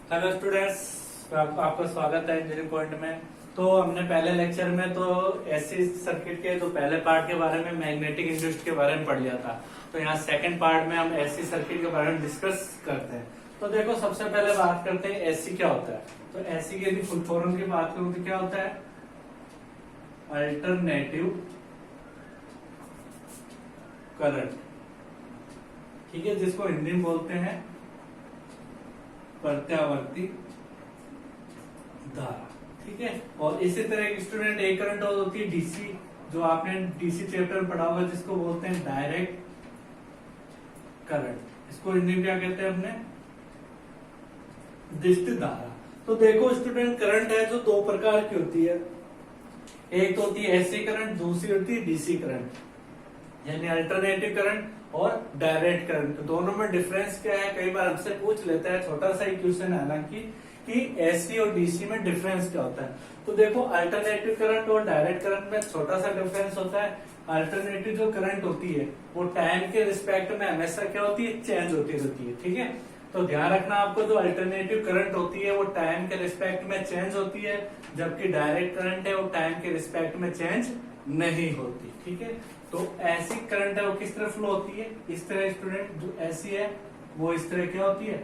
Hello students, आपका स्वागत है इंजीनियरिंग पॉइंट में। तो हमने पहले लेक्चर में तो एसी सर्किट के तो पहले पार्ट के बारे में मैग्नेटिक इंड्यूस्ड के बारे में पढ़ लिया था। तो यहाँ सेकंड पार्ट में हम एसी सर्किट के बारे में डिस्कस करते हैं। तो देखो, सबसे पहले बात करते हैं एसी क्या होता है। तो एसी की यदि फुल फॉर्म की बात करूं तो क्या होता है? अल्टरनेटिव करंट, ठीक है, जिसको हिंदी में बोलते हैं प्रत्यावर्ती धारा, ठीक है। और इसी तरह एक स्टूडेंट एक करंट और होती है डीसी, जो आपने डीसी चैप्टर में पढ़ा होगा, जिसको बोलते हैं डायरेक्ट करंट। इसको हिंदी में क्या कहते हैं अपने? विद्युत धारा। तो देखो स्टूडेंट, करंट है जो दो प्रकार की होती है। एक तो होती है एसी करंट, दूसरी होती है डीसी करंट, यानी अल्टरनेटिव करंट और डायरेक्ट करंट। दोनों में डिफरेंस क्या है? कई बार हमसे पूछ लेता है, छोटा सा ही क्वेश्चन है हालांकि, कि एसी और डीसी में डिफरेंस क्या होता है। तो देखो, अल्टरनेटिव करंट और डायरेक्ट करंट में छोटा सा डिफरेंस होता है। अल्टरनेटिव जो करंट होती है वो टाइम के रिस्पेक्ट में हमेशा क्या होती है? चेंज होती रहती है, ठीक है। तो ध्यान रखना आपको, जो अल्टरनेटिव करंट होती है वो टाइम के रिस्पेक्ट में चेंज होती है, जबकि डायरेक्ट करंट है वो टाइम के रिस्पेक्ट में चेंज नहीं होती, ठीक है। तो ऐसी करंट है वो किस तरह फ्लो होती है? इस तरह स्टूडेंट, जो ऐसी है वो इस तरह क्या होती है?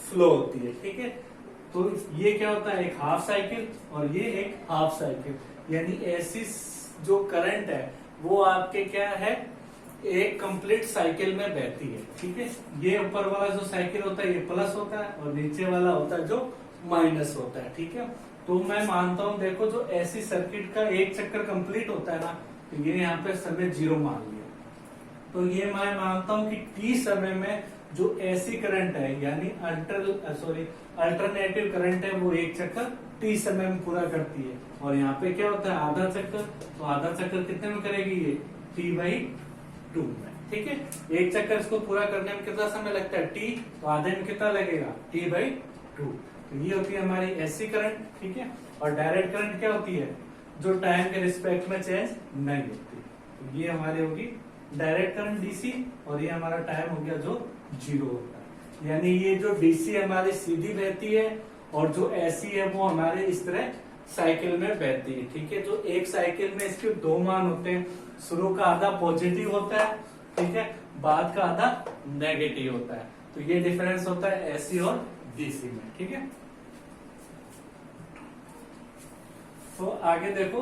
फ्लो होती है, ठीक है। तो ये क्या होता है? एक हाफ साइकिल और ये एक हाफ साइकिल, यानी ऐसी जो करंट है वो आपके क्या है? एक कंप्लीट साइकिल में बहती है, ठीक है। ये ऊपर वाला जो साइकिल होता है ये प्लस होता है और नीचे वाला होता है जो माइनस होता है, ठीक है। तो मैं मानता हूं, देखो, जो ऐसी सर्किट का एक चक्कर कंप्लीट होता है ना, तो ये यहाँ पे समय 0 मान लिया। तो ये मैं मानता हूं कि टी समय में जो ऐसी करंट है, यानी अल्टरनेटिव करंट है, वो एक चक्कर टी समय में पूरा करती है। और यहाँ पे क्या होता है? आधा चक्कर। तो आधा चक्कर कितने में करेगी? ये T/2 में, ठीक है। एक चक्कर इसको पूरा करने में कितना समय लगता है? टी। तो आधे में कितना लगेगा? T/2। तो ये होती है हमारी एसी करंट, ठीक है। और डायरेक्ट करंट क्या होती है? जो टाइम के रिस्पेक्ट में चेंज नहीं होती। तो ये हमारी होगी डायरेक्ट करंट डीसी, और ये हमारा टाइम हो गया जो 0 होता है। यानी ये जो डीसी हमारी सीधी बहती है और जो एसी है वो हमारे इस तरह साइकिल में बहती है, ठीक है। जो एक साइकिल में इसके दो मान होते हैं, शुरू का आधा पॉजिटिव होता है, ठीक है, बाद का आधा नेगेटिव होता है। तो ये डिफरेंस होता है एसी और डीसी में, ठीक है। तो आगे देखो,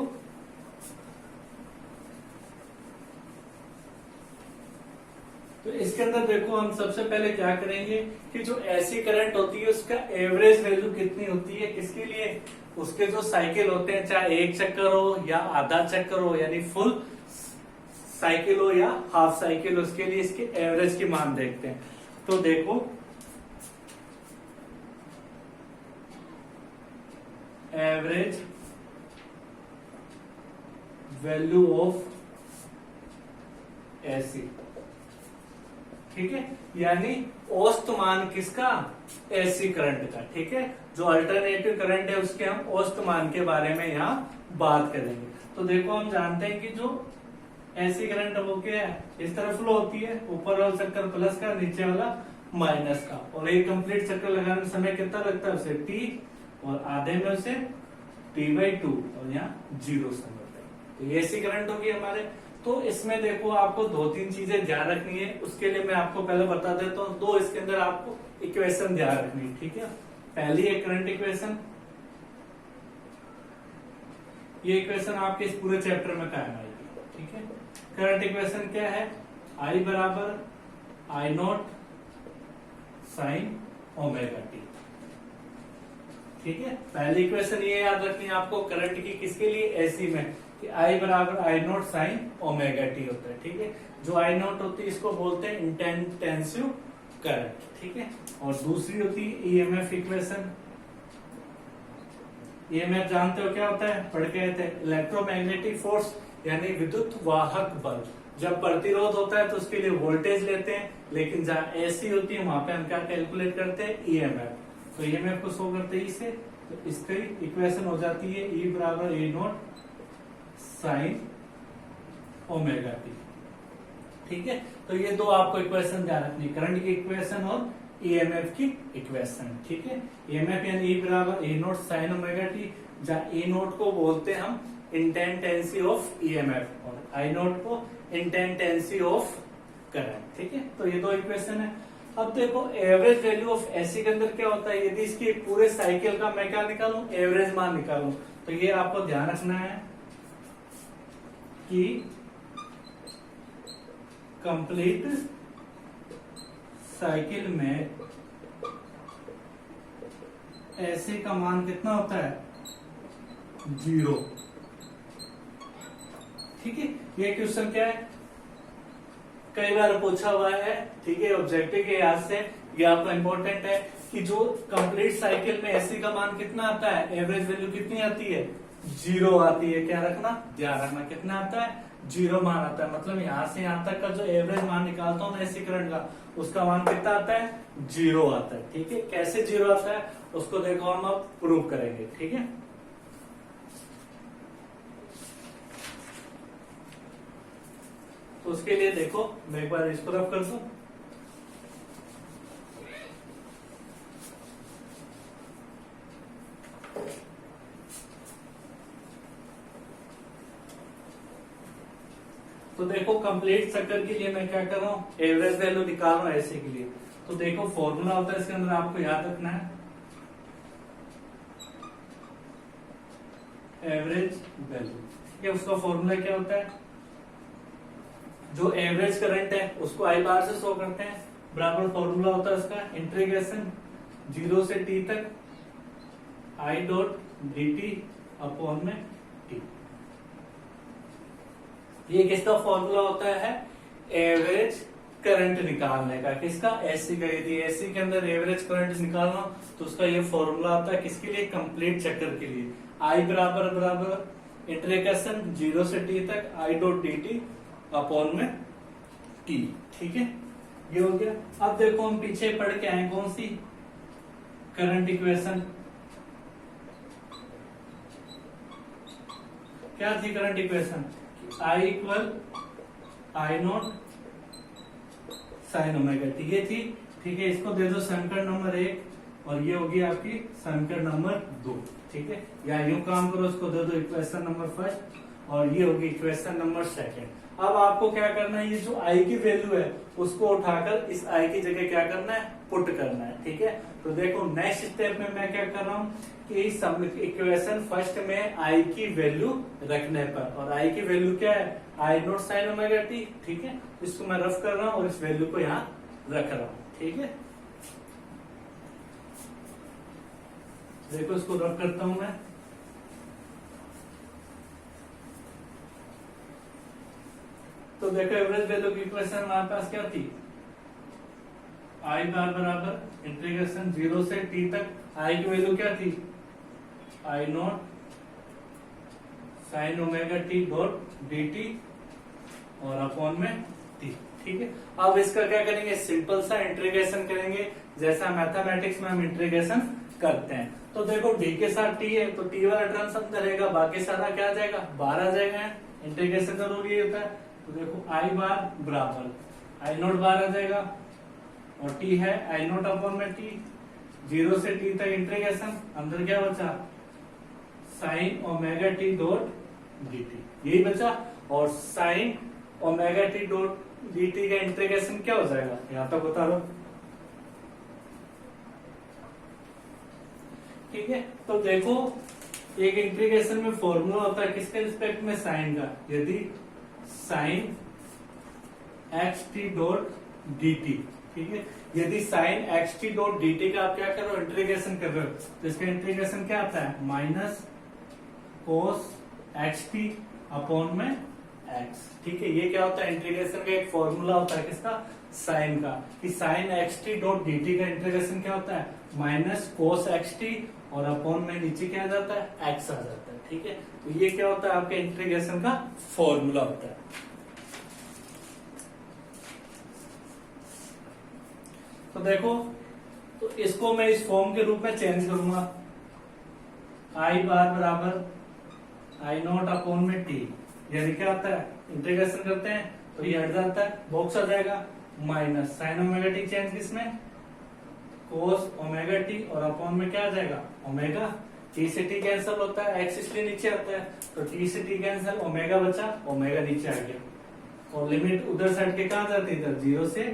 तो इसके अंदर देखो, हम सबसे पहले क्या करेंगे कि जो ऐसी करंट होती है उसका एवरेज वैल्यू कितनी होती है? किसके लिए? उसके जो साइकिल होते हैं, चाहे एक चक्कर हो या आधा चक्कर हो, यानी फुल साइकिल हो या हाफ साइकिल, उसके लिए इसके एवरेज की मान देखते हैं। तो देखो, एवरेज वैल्यू ऑफ एसी, ठीक है, यानी औसत मान किसका? एसी करंट का, ठीक है। जो अल्टरनेटिव करंट है उसके हम औसत मान के बारे में यहाँ बात करेंगे। तो देखो, हम जानते हैं कि जो एसी करंट है वो क्या है? इस तरह फ्लो होती है, ऊपर वाला चक्कर प्लस का, नीचे वाला माइनस का। और एक कंप्लीट चक्कर लगाने में समय कितना लगता है? उसे टी, और आधे में उसे T/2, और यहाँ 0 समय। तो ये एसी करंट होगी हमारे। तो इसमें देखो, आपको 2-3 चीजें ध्यान रखनी है। उसके लिए मैं आपको पहले बता देता हूँ, दो इसके अंदर आपको इक्वेशन ध्यान रखनी है, ठीक है। पहली है करंट इक्वेशन। ये इक्वेशन आपके इस पूरे चैप्टर में काम आएगी, ठीक है। करंट इक्वेशन क्या है? I बराबर I0 sin ओमेगा टी, ठीक है। पहली इक्वेशन ये याद रखनी है आपको करंट की, किसके लिए? एसी में, कि I बराबर I0 sin ओमेगा टी होता है, ठीक है। जो I0 होती है इसको बोलते हैं इंटेंसिव करंट, ठीक है। और दूसरी होती है ईएमएफ इक्वेशन। ईएमएफ जानते हो क्या होता है? पढ़ के आए थे, इलेक्ट्रोमैग्नेटिक फोर्स, यानी विद्युत वाहक बल। जब प्रतिरोध होता है तो उसके लिए वोल्टेज लेते हैं, लेकिन जहां एसी होती है वहां पे हम क्या कैलकुलेट करते हैं? ईएमएफ। तो ईएमएफ को शो करते हैं इससे, तो इसकी इक्वेशन हो जाती है E बराबर A0 साइन ओमेगा टी, ठीक है। तो ये दो आपको इक्वेशन ध्यान रखनी है, करंट की इक्वेशन और ईएमएफ की इक्वेशन। ठीक है, ईएमएफ यानी E बराबर ए नोट साइन ओमेगा टी, जहाँ ए नोट को बोलते हैं हम इंटेंटेंसी ऑफ ईएमएफ और आई नोट को इंटेंटेंसी ऑफ करंट। ठीक है, तो ये दो इक्वेशन है। अब देखो एवरेज वैल्यू ऑफ एसी के अंदर क्या होता है, यदि इसकी पूरे साइकिल का मैं क्या निकालूं, एवरेज मान निकालूं, तो ये आपको ध्यान रखना है कि कंप्लीट साइकिल में एसी का मान कितना होता है, 0। ठीक है, ये क्वेश्चन क्या है, कई बार पूछा हुआ है। ठीक है, ऑब्जेक्टिव के याद से ये आपका इंपॉर्टेंट है कि जो कंप्लीट साइकिल में एसी का मान कितना आता है, एवरेज वैल्यू कितनी आती है, 0 आती है। क्या रखना, ध्यान रखना, कितना आता है, 0 मान आता है। मतलब यहाँ से यहाँ तक का जो एवरेज मान निकालता हूँ मैं एसी करंट का, उसका मान कितना आता है, 0 आता है। ठीक है, कैसे 0 आता है उसको देखो हम अब प्रूव करेंगे। ठीक है, तो उसके लिए देखो मैं एक बार इसको रफ कर दूं। तो देखो कंप्लीट चक्कर के लिए मैं क्या कर रहा हूं, एवरेज वैल्यू निकाल रहा हूं ऐसे के लिए। तो देखो फॉर्मूला होता है इसके अंदर, आपको याद रखना है एवरेज वैल्यू। ठीक है, उसका फॉर्मूला क्या होता है, जो एवरेज करंट है उसको आई बार से शो करते हैं, बराबर फॉर्मूला होता है उसका इंटीग्रेशन 0 से t तक आई डॉट dt अपॉन में t। ये किसका फॉर्मूला होता है, एवरेज करंट निकालने का, किसका, एसी का। यदि एसी के अंदर एवरेज करंट निकालना तो उसका ये फॉर्मूला आता है, किसके लिए, कंप्लीट चक्कर के लिए। आई बराबर इंटीग्रेशन 0 से t तक आई डॉट dt अपॉन में t। ठीक है, ये हो गया। अब देखो हम पीछे पढ़ के आए कौन सी, करंट इक्वेशन क्या थी, current equation I equal I naught sine omega T, ये थी। ठीक है, इसको दे दो समीकरण नंबर 1 और ये होगी आपकी समीकरण नंबर 2। ठीक है, या यूं काम करो, इसको दे दो इक्वेशन नंबर 1 और ये होगी इक्वेशन नंबर 2। अब आपको क्या करना है, ये जो आई की वैल्यू है उसको उठाकर इस आई की जगह क्या करना है, पुट करना है। ठीक है, तो देखो नेक्स्ट स्टेप में मैं क्या कर रहा हूँ कि इक्वेशन फर्स्ट में आई की वैल्यू रखने पर, और आई की वैल्यू क्या है, आई नॉट साइन ओमेगा टी। ठीक है, इसको मैं रफ कर रहा हूँ और इस वैल्यू को यहाँ रख रहा हूँ। ठीक है, देखो इसको रफ करता हूं मैं। तो देखो एवरेज वैल्यू की इक्वेशन हमारे पास क्या थी, आई बार बराबर इंटीग्रेशन 0 से t तक, आई की वैल्यू क्या थी, I naught sine omega t dot dt और अपॉन में t। ठीक है, अब इसका क्या करेंगे, सिंपल सा इंटीग्रेशन करेंगे, जैसा मैथमेटिक्स में हम इंटीग्रेशन करते हैं। तो देखो d के साथ t है तो t वाला टर्म अंदर रहेगा, बाकी सारा क्या आ जाएगा, बाहर आ जाएगा। इंटीग्रेशन का रूल ये होता है। तो देखो आई बार बराबर आई नॉट बार आ जाएगा और t है आई नॉट अपॉन में t, 0 से t तक इंटीग्रेशन, अंदर क्या बचा, sign omega t dot dt, यही बचा। और sign omega t dot dt का इंटीग्रेशन क्या हो जाएगा, यहां तक बता दो। ठीक है, तो देखो एक इंटीग्रेशन में फॉर्मूला होता है किसके रिस्पेक्ट में, साइन का। यदि sine x T dot d T, ठीक है, यदि sine x T dot d T का आप क्या कर रहे हो, इंटीग्रेशन कर रहे हो, तो इसका इंटीग्रेशन क्या आता है, minus cos x T upon में एक्स। ठीक है, ये क्या होता है, इंटीग्रेशन का एक फॉर्मूला होता है किसका, साइन का, कि sine x T dot d T का इंटीग्रेशन क्या होता है, माइनस कोस एक्स टी और अपॉन में नीचे क्या आ जाता है, एक्स आ जाता है। ठीक है, तो ये क्या होता है, आपके इंटीग्रेशन का फॉर्मूला होता है। तो देखो, तो इसको मैं इस फॉर्म के रूप में चेंज करूंगा, आई बार बराबर आई नॉट अपॉन में टी, यानी क्या आता है, इंटीग्रेशन करते हैं तो ये हट जाता है, बॉक्स आ जाएगा, minus sign omega T change किसमें, कोस ओमेगा टी और अपॉन में क्या आ जाएगा ओमेगा। टी से टी कैंसिल होता है, एक्स इसलिए नीचे आता है, तो टी से टी कैंसिल, ओमेगा बचा, ओमेगा नीचे आ गया और लिमिट उधर साइड के कहां जाती है, इधर 0 से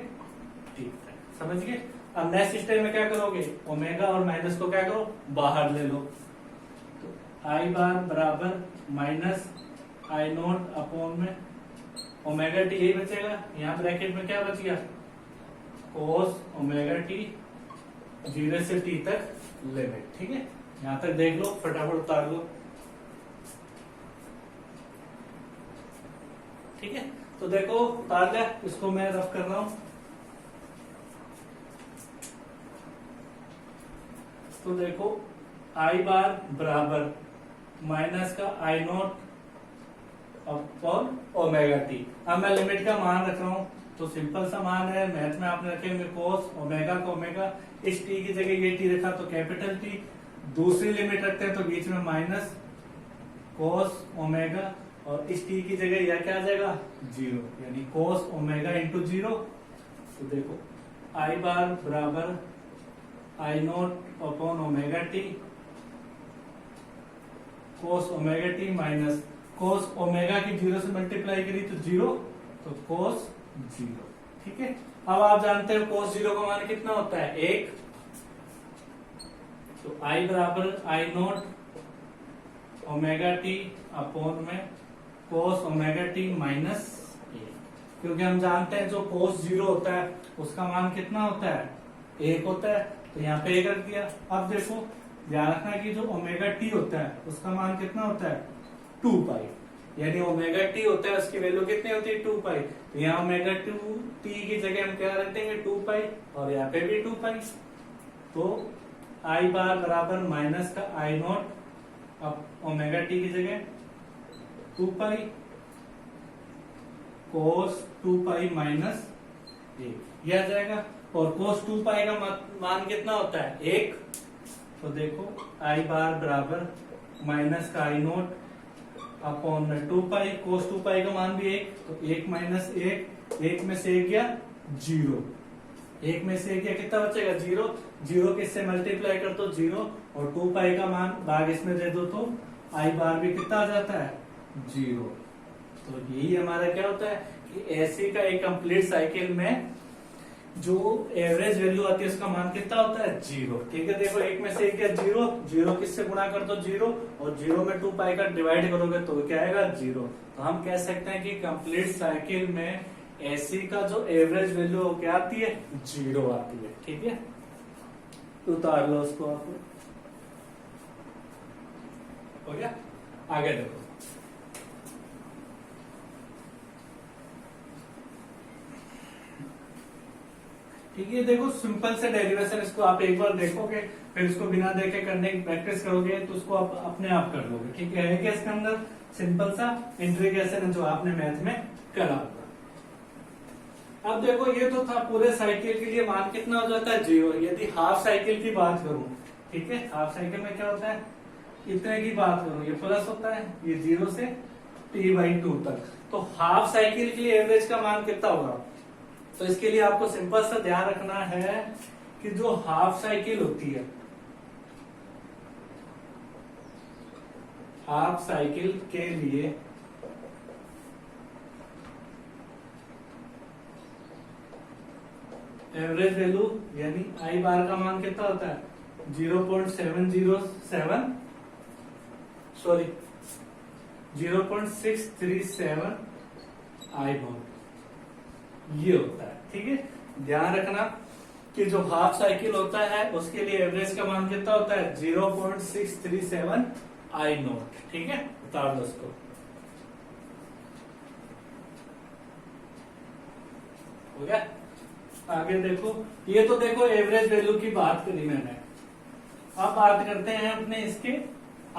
टी तक। समझ गए। अब नेक्स्ट स्टेप में क्या करोगे, ओमेगा और माइनस को क्या करो बाहर ले लो, तो आई बार बराबर माइनस आई नॉट अपॉन में ओमेगा टी यही बचेगा। यहाँ ब्रैकेट में क्या बच गया, कोस ओमेगा टी 0 से टी तक लिमिट। ठीक है, यहां तक देख लो, फटाफट उतार लो। ठीक है, तो देखो उतार लिया, इसको मैं रफ कर रहा हूं। तो देखो आई बार बराबर माइनस का आई नॉट अपॉन ओमेगा टी। अब मैं लिमिट का मान रख रहा हूं, तो सिंपल सा मान है, मैथ में आपने रखे होंगे कोस ओमेगा का ओमेगा, इस टी की जगह ये टी रखा तो कैपिटल टी, दूसरी लिमिट रखते हैं तो बीच में माइनस कोस ओमेगा और इस टी की जगह यह क्या आ जाएगा 0, यानी कोस ओमेगा इंटू 0। तो देखो आई बार बराबर I naught upon omega t cos omega t minus cos omega की 0 से मल्टीप्लाई करी तो 0, तो कोस 0। ठीक है, अब आप जानते हो कोस 0 का मान कितना होता है 1, तो आई बराबर I not omega T upon में कोस ओमेगा टी माइनस 1, क्योंकि हम जानते हैं जो कोस 0 होता है उसका मान कितना होता है 1 होता है, तो यहाँ पे 1 रख दिया। अब देखो ध्यान रखना कि जो ओमेगा टी होता है उसका मान कितना होता है 2 पाई, यानी ओमेगा टी होता है उसकी वैल्यू कितनी होती है 2 पाई, तो यहाँ ओमेगा 2 टी की जगह हम क्या रख देंगे 2 पाई और यहाँ पे भी 2 पाई। तो आई बार बराबर माइनस का आई नॉट अब ओमेगा टी की जगह 2 पाई कोस 2 पाई माइनस 1 यह आ जाएगा, और कोस 2 पाई का मान कितना होता है 1, तो देखो आई बार बराबर माइनस का आई नॉट अपॉन में 2 पाई, कोस 2 पाई का मान भी 1, तो 1 माइनस 1, 1 में से 1 गया 0, 1 में से 1 गया कितना बचेगा 0, 0 किससे मल्टीप्लाई कर दो 0 और 2 पाई का मान भाग इसमें दे दो तो आई बार भी कितना आ जाता है 0। तो यही हमारा क्या होता है कि ऐसी का एक कंप्लीट साइकिल में जो एवरेज वैल्यू आती है उसका मान कितना होता है 0। ठीक है, देखो 1 में से 1 गया 0, 0 किससे गुणा कर दो 0 और 0 में 2 पाई का डिवाइड करोगे तो क्या आएगा 0। तो हम कह सकते हैं कि कंप्लीट साइकिल में एसी का जो एवरेज वैल्यू क्या आती है 0 आती है। ठीक है, तो उतार लो उसको आप, हो गया। आगे देखो ठीक है, देखो सिंपल से डेरिवेशन, इसको आप एक बार देखोगे फिर उसको बिना देखे करने की प्रैक्टिस करोगे तो उसको आप अपने आप कर लोगे। ठीक है क्या इसके अंदर सिंपल सा इंटीग्रेशन है जो आपने मैथ में करा होगा। अब देखो ये तो था पूरे साइकिल के लिए मान कितना हो जाता है 0। यदि हाफ साइकिल की बात करूं, ठीक है, हाफ साइकिल में क्या होता है इतने की बात करूं, ये प्लस होता है, ये 0 से t/2 तक, तो हाफ साइकिल के लिए एवरेज का मान कितना होगा। तो इसके लिए आपको सिंपल सा ध्यान रखना है कि जो हाफ साइकिल होती है, हाफ साइकिल के लिए एवरेज वैल्यू यानी आई बार का मान कितना होता है 0.707 सॉरी 0.637 आई बार ये होता है। ठीक है, ध्यान रखना कि जो हाफ साइकिल होता है उसके लिए एवरेज का मान कितना होता है 0.637 आई नॉट। ठीक है, उतार दो इसको। हो गया, आगे देखो, ये तो देखो एवरेज वैल्यू की बात करी मैंने। अब बात करते हैं अपने इसके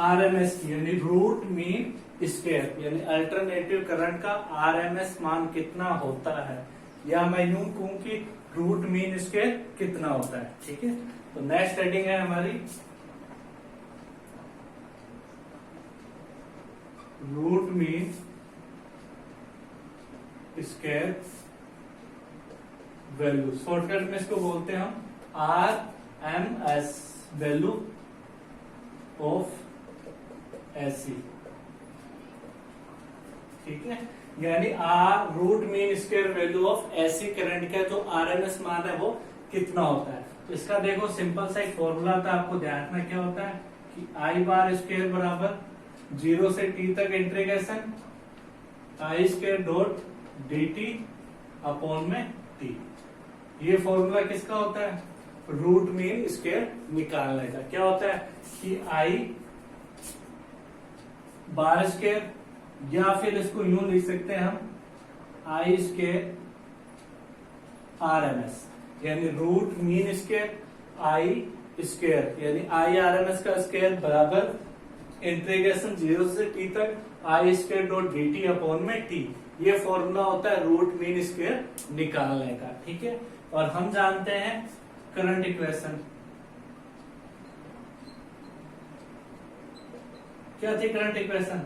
आरएमएस की, यानी रूट मीन स्क्वायर, यानी अल्टरनेटिव करंट का आरएमएस मान कितना होता है, या मैं यूं कहूं कि रूट मीन स्क्वायर कितना होता है। ठीक है, तो नेक्स्ट हेडिंग है हमारी root mean square value, shortcut में इसको बोलते हैं हम M S value of AC, ठीक है। यानी R root mean square value of AC current का जो आरएमएस मान है वो कितना होता है। तो इसका देखो सिंपल सा एक फॉर्मूला था, आपको ध्यान रखना क्या होता है कि आई बार स्क्वायर बराबर 0 से टी तक इंटीग्रेशन आई square dot d t upon में टी। ये फॉर्मूला किसका होता है, रूट मीन स्क्वायर निकालने का। क्या होता है कि आई बार स्क्वायर, या फिर इसको यूं लिख सकते हैं हम I square R M S, यानी root mean square I square, यानी आई आर एम एस का स्क्वायर बराबर इंटीग्रेशन 0 से टी तक I square dot d t upon में टी। ये फॉर्मूला होता है रूट मीन स्क्वायर निकालने का, ठीक है। और हम जानते हैं करंट इक्वेशन, क्या थी करंट इक्वेशन,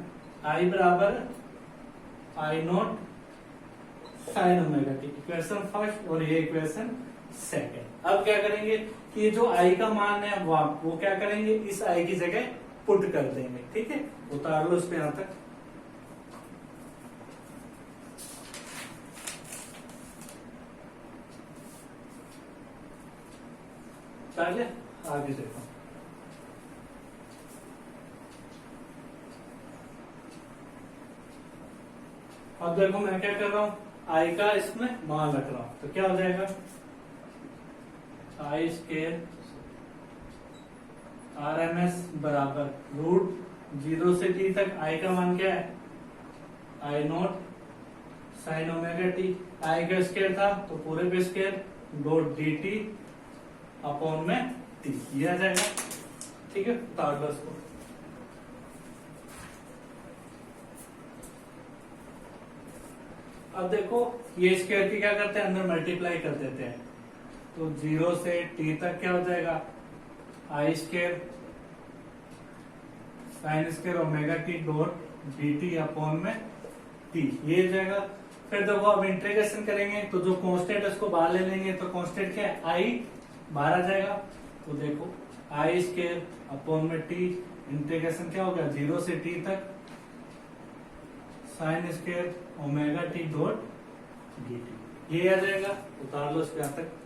आई बराबर I naught sine omega t, equation first और ये इक्वेशन सेकंड। अब क्या करेंगे कि जो आई का मान है वो क्या करेंगे, इस आई की जगह पुट कर देंगे, ठीक है। उतार लो इसको यहां तक। चलिए आगे देखो। अब देखो मैं क्या कर रहा हूं, आई का इसमें मान रख रहा हूं, तो क्या हो जाएगा I square R M S बराबर रूट 0 से टी तक आई का मान क्या है आई नॉट साइन ओमेगा टी, आई का स्क्वायर था तो पूरे पे square dot d t upon में टी, ये आ जाएगा, ठीक है। उतार लो इसको। अब देखो ये स्क्वायर की क्या करते हैं, अंदर मल्टीप्लाई कर देते हैं, तो 0 से टी तक क्या हो जाएगा I square sine square omega t dot d t upon में टी, ये हो जाएगा। फिर देखो अब इंटीग्रेशन करेंगे तो जो कांस्टेंट है उसको बाहर ले लेंगे, तो कांस्टेंट क्या है आई बाहर आ जाएगा, तो देखो आई स्क्वायर अपॉन में टी, इंटीग्रेशन क्या होगा 0 से टी तक sign square omega t dot d T, ये आ जाएगा। उतार लो इसके यहां तक।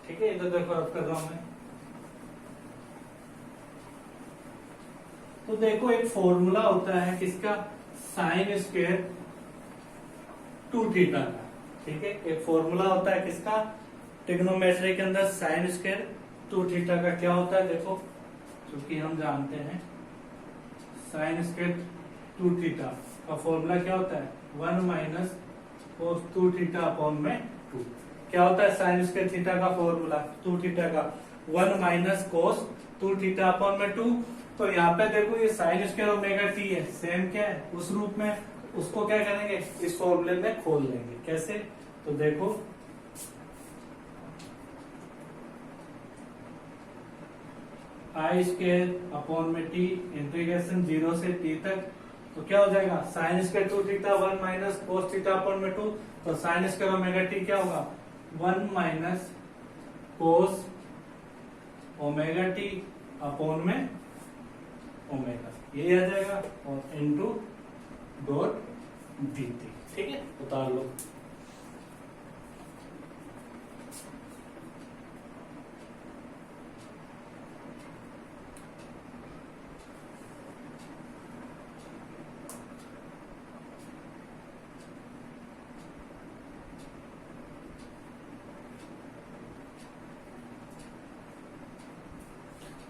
ठीक है, इधर देखो अब कर रहा हूं मैं। तो देखो एक फॉर्मूला होता है किसका, साइन स्क्वायर 2 थीटा का, ठीक है। एक फॉर्मूला होता है किसका, ट्रिग्नोमेट्री के अंदर साइन स्क्वायर 2 थीटा का क्या होता है, देखो क्योंकि हम जानते हैं साइन स्क्वायर 2 थीटा का फॉर्मूला क्या होता है 1 माइनस कोस 2 थीटा अपॉन में 2। क्या होता है साइन स्क्वायर थीटा का फॉर्मूला 2 थीटा का 1 माइनस कोस 2 थीटा अपॉन में 2। तो यहाँ पे देखो ये साइन स्क्वायर ओमेगा टी है, सेम क्या है उस रूप में, उसको क्या करेंगे इस फॉर्मूले में खोल लेंगे। कैसे, तो देखो आई स्क्वायर अपॉन में टी इंटीग्रेशन 0 से टी तक, तो क्या हो जाएगा sine square 2 theta 1 minus cos theta upon में 2, तो साइन स्क्वायर ओमेगा टी क्या होगा 1 minus cos omega T upon में ओमेगा, ये आ जाएगा, और इनटू डॉट डी टी, ठीक है। उतार लो।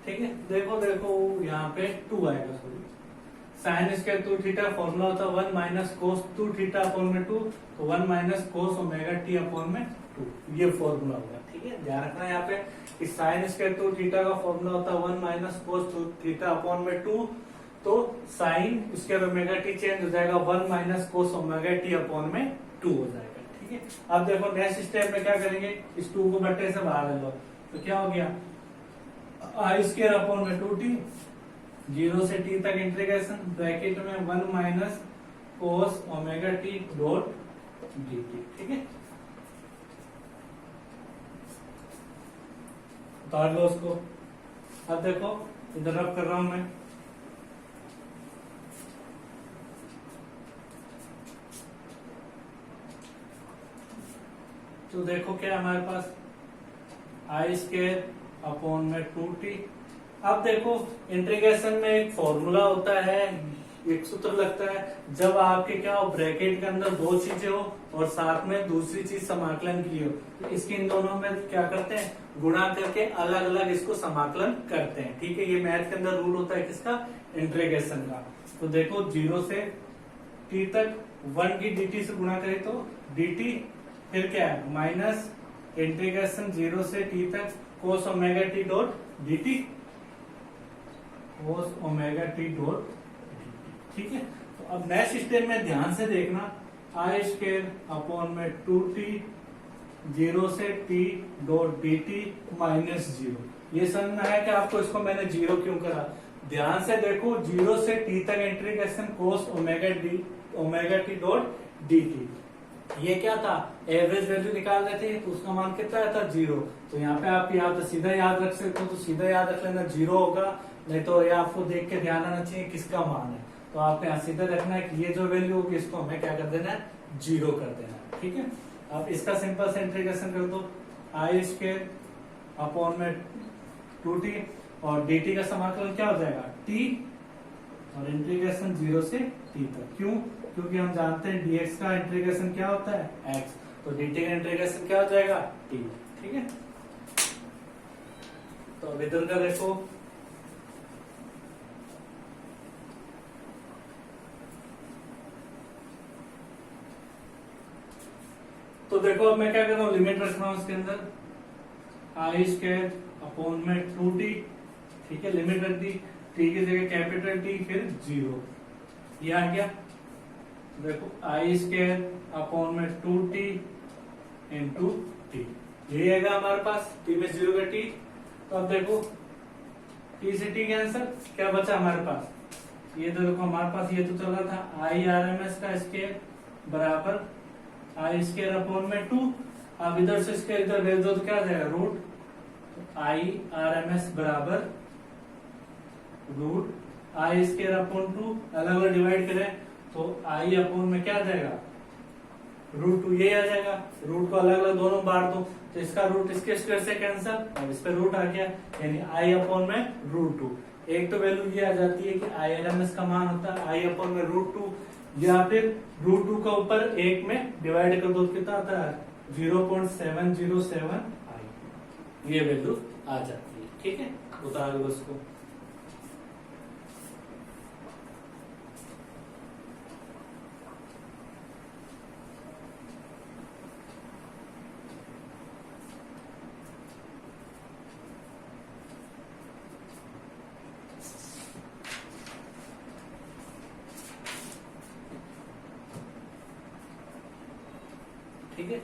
ठीक है, देखो देखो यहाँ पे 2 आएगा, sorry sine square 2 theta formula होता है 1 माइनस कोस 2 थीटा अपॉन में 2, तो 1 minus cos omega T upon में 2, ये फॉर्मूला होगा, ठीक है। ध्यान रखना है यहाँ पे कि साइन स्क्वायर 2 थीटा का फॉर्मूला होता है 1 माइनस कोस 2 थीटा अपॉन में 2, तो sign square omega T change हो जाएगा 1 minus cos omega T upon में 2 हो जाएगा, ठीक ठीक है। अब देखो नेक्स्ट स्टेप में क्या करेंगे, इस 2 को बट्टे से बाहर ले लो तो क्या हो गया, आई स्क्वायर अपॉन में 2t, 0 से t तक इंटीग्रेशन, ब्रैकेट में 1 minus cos omega t dot dt, ठीक है। उतार लो उसको। अब देखो इधर रब कर रहा हूं मैं, तो देखो क्या है हमारे पास, आई स्क्वायर अपॉन में 2t। अब देखो इंटीग्रेशन में एक फॉर्मूला होता है, एक सूत्र लगता है, जब आपके क्या हो, ब्रैकेट के अंदर 2 चीजें हो और साथ में दूसरी चीज समाकलन की हो, तो इसके इन दोनों में क्या करते हैं, गुणा करके अलग अलग इसको समाकलन करते हैं, ठीक है। ये मैथ के अंदर रूल होता है किसका, इंटीग्रेशन का। तो देखो 0 से t तक 1 की dt से गुणा करें तो dt, फिर क्या है माइनस इंटीग्रेशन 0 से t तक कोस ओमेगा t डॉट dt, कोस ओमेगा t डॉट dt, ठीक है। तो अब नेक्स्ट स्टेप में ध्यान से देखना, आई स्क्वायर अपॉन में 2t 0 से t डॉट dt माइनस 0। ये समझ में आया कि आपको इसको मैंने 0 क्यों करा, ध्यान से देखो 0 से t तक इंटीग्रेशन कोस ओमेगा t डॉट dt, ये क्या था, एवरेज वैल्यू निकाल रहे थे तो उसका मान कितना था, 0। तो यहाँ पे आप या तो सीधा याद रख सकते हो, तो सीधा याद रख लेना 0 होगा, नहीं तो ये आपको देख के ध्यान आना चाहिए किसका मान है, तो आपको यहाँ सीधा रखना है कि ये जो वैल्यू होगी इसको हमें क्या कर देना है, 0 कर देना है, ठीक है। अब इसका सिंपल से इंटीग्रेशन कर दो, आई स्क्वायर अपॉन में 2t और dt का समाकलन क्या हो जाएगा, t, और इंटीग्रेशन 0 से t तक, क्यों, क्योंकि हम जानते हैं dx का इंटीग्रेशन क्या होता है, x, तो dt का इंटीग्रेशन क्या हो जाएगा, t, ठीक है। तो अब इधर का देखो, तो देखो अब मैं क्या कर रहा हूँ, लिमिट रख रहा हूं इसके अंदर, आई स्क्वायर अपॉन में 2t, ठीक है, लिमिट रख दी, t की जगह कैपिटल T, फिर 0, ये आ गया। देखो आई स्क्वायर अपॉन में 2t इंटू t, ये आएगा हमारे पास, t में 0 का t। तो अब देखो t से t कैंसर, क्या बचा हमारे पास, ये तो देखो हमारे पास ये तो चल रहा था आई आर एम एस का स्क्वायर बराबर आई स्क्वायर अपॉन में 2, अब इधर से स्क्वायर इधर भेज दो तो क्या आ जाएगा, रूट, तो आई आर एम एस बराबर रूट आई स्क्वायर अपॉन 2, अलग अलग डिवाइड करें तो आई अपॉन में क्या आ जाएगा, रूट 2, ये आ जाएगा, रूट को अलग अलग दोनों बांट दो तो इसका रूट इसके स्क्वायर से कैंसिल, अब इस पे रूट आ गया, यानी आई अपॉन में रूट 2। एक तो वैल्यू ये आ जाती है कि आई एल एम एस का मान होता है आई अपॉन में रूट 2, या फिर रूट 2 का ऊपर 1 में डिवाइड कर दो कितना आता है, 0.707 आई, ये वैल्यू आ जाती है, ठीक है। उतार दो उसको, ठीक है,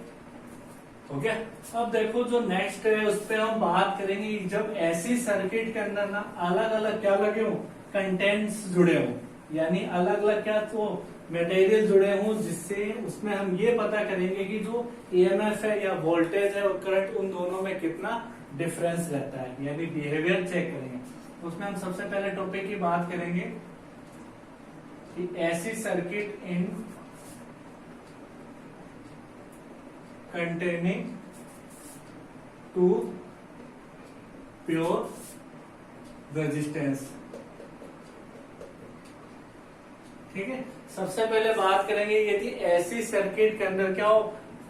हो गया। अब देखो जो नेक्स्ट है उस पर हम बात करेंगे, जब ऐसी सर्किट के अंदर ना अलग अलग क्या लगे हो, कंटेंट्स जुड़े हो, यानी अलग अलग क्या तो मटेरियल जुड़े हों, जिससे उसमें हम ये पता करेंगे कि जो ईएमएफ है या वोल्टेज है और करंट, उन दोनों में कितना डिफरेंस रहता है, यानी बिहेवियर चेक करेंगे। उसमें हम सबसे पहले टॉपिक की बात करेंगे कि ऐसी circuit in containing two pure resistance, ठीक है। सबसे पहले बात करेंगे यदि ऐसी सर्किट के अंदर क्या हो,